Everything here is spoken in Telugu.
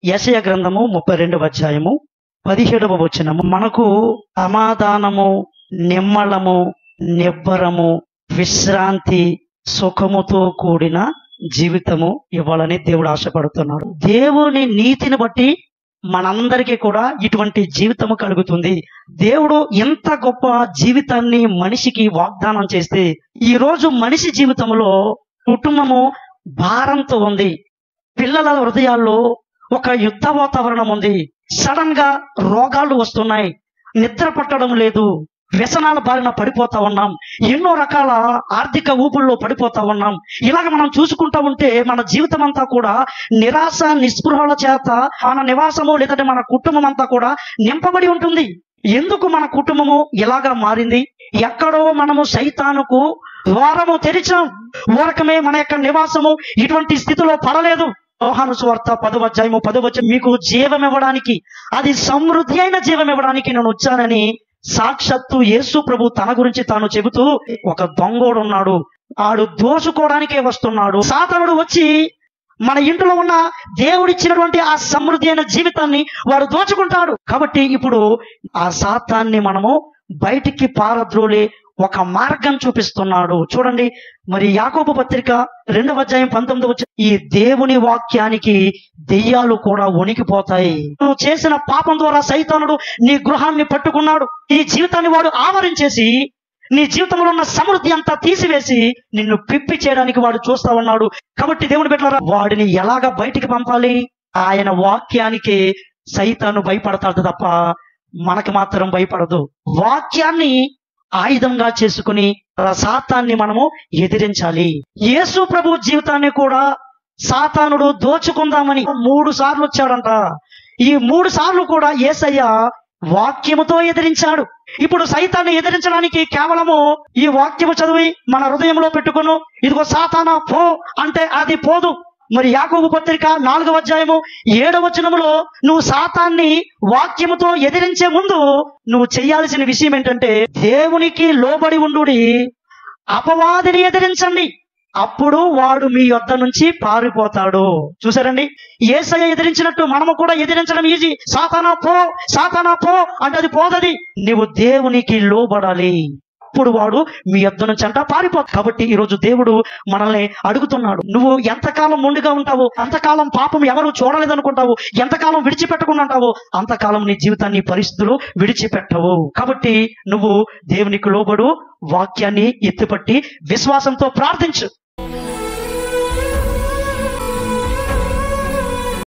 యెషయా గ్రంథము 32వ అధ్యాయము 17వ వచనము. మనకు సమాధానము, నిమ్మళము, నిబ్బరము, విశ్రాంతి, సుఖముతో కూడిన జీవితము ఇవ్వాలని దేవుడు ఆశపడుతున్నాడు. దేవుని నీతిని బట్టి మనందరికీ కూడా ఇటువంటి జీవితము కలుగుతుంది. దేవుడు ఎంత గొప్ప జీవితాన్ని మనిషికి వాగ్దానం చేస్తే, ఈ రోజు మనిషి జీవితంలో కుటుంబము భారంతో ఉంది. పిల్లల హృదయాల్లో ఒక యుద్ధ వాతావరణం ఉంది. సడన్ గా రోగాలు వస్తున్నాయి, నిద్ర పట్టడం లేదు, వ్యసనాల బారిన పడిపోతా ఉన్నాం, ఎన్నో రకాల ఆర్థిక ఊపుల్లో పడిపోతా ఉన్నాం. ఇలాగ మనం చూసుకుంటా ఉంటే మన జీవితం అంతా కూడా నిరాశ నిస్పృహల చేత మన నివాసము లేదంటే మన కుటుంబం అంతా కూడా నింపబడి ఉంటుంది. ఎందుకు మన కుటుంబము ఇలాగా మారింది? ఎక్కడో మనము సైతానుకు ద్వారము తెరిచాం, ఊరకమే మన యొక్క నివాసము ఇటువంటి స్థితిలో పడలేదు. యోహాను సువార్త 10వ అధ్యాయము 10వ వచనం, మీకు జీవం ఇవ్వడానికి, అది సమృద్ధి అయిన జీవం ఇవ్వడానికి నేను వచ్చానని సాక్షాత్తు యేసు ప్రభు తన గురించి తాను చెబుతూ, ఒక దొంగోడు ఉన్నాడు, ఆడు దోచుకోవడానికే వస్తున్నాడు. సాతానుడు వచ్చి మన ఇంట్లో ఉన్న దేవుడిచ్చినటువంటి ఆ సమృద్ధి అయిన జీవితాన్ని వాడు దోచుకుంటాడు. కాబట్టి ఇప్పుడు ఆ సాతాన్ని మనము బయటికి పారద్రోలి ఒక మార్గం చూపిస్తున్నాడు. చూడండి, మరి యాకోబు పత్రిక 2వ అధ్యాయం 19వ వచనం, ఈ దేవుని వాక్యానికి దెయ్యాలు కూడా వణికిపోతాయి. నువ్వు చేసిన పాపం ద్వారా సైతానుడు నీ గృహాన్ని పట్టుకున్నాడు. నీ జీవితాన్ని వాడు ఆవరించేసి నీ జీవితంలో ఉన్న సమృద్ధి అంతా తీసివేసి నిన్ను పిప్పి చేయడానికి వాడు చూస్తా ఉన్నాడు. కాబట్టి దేవుని బిడ్డలారా, వాడిని ఎలాగ బయటికి పంపాలి? ఆయన వాక్యానికి సైతాను భయపడతాడు తప్ప మనకి మాత్రం భయపడదు. వాక్యాన్ని ఆయుధంగా చేసుకుని సాతాన్ని మనము ఎదిరించాలి. యేసు ప్రభు జీవితాన్ని కూడా సాతానుడు దోచుకుందామని 3 సార్లు వచ్చాడంట. ఈ 3 సార్లు కూడా యేసయ్య వాక్యముతో ఎదిరించాడు. ఇప్పుడు సైతాన్ని ఎదిరించడానికి కేవలము ఈ వాక్యము చదివి మన హృదయంలో పెట్టుకును, ఇదిగో సాతానా పో అంటే అది పోదు. మరి యాకోబు పత్రిక 4వ అధ్యాయము 7వ వచనములో నువ్వు సాతాన్ని వాక్యముతో ఎదిరించే ముందు నువ్వు చేయాల్సిన విషయం ఏంటంటే, దేవునికి లోబడి ఉండుడి, అపవాదిని ఎదిరించండి, అప్పుడు వాడు మీ యొద్ద నుంచి పారిపోతాడు. చూసారండి, యేసయ్య ఎదిరించినట్టు మనము కూడా ఎదిరించడం ఈజీ. సాతానా పో, సాతానా పో అంటే అది పోదది. నువ్వు దేవునికి లోబడాలి, అప్పుడు వాడు మీ యొద్ద నుంచి అంట పారిపోతాడు. కాబట్టి ఈరోజు దేవుడు మనల్ని అడుగుతున్నాడు, నువ్వు ఎంతకాలం మొండిగా ఉంటావు, అంతకాలం పాపం ఎవరు చూడలేదనుకుంటావు, ఎంతకాలం విడిచిపెట్టకుండా ఉంటావు, అంతకాలం నీ జీవితాన్ని పరిస్థితులు విడిచిపెట్టవు. కాబట్టి నువ్వు దేవునికి లోబడు, వాక్యాన్ని ఎత్తిపట్టి విశ్వాసంతో ప్రార్థించు.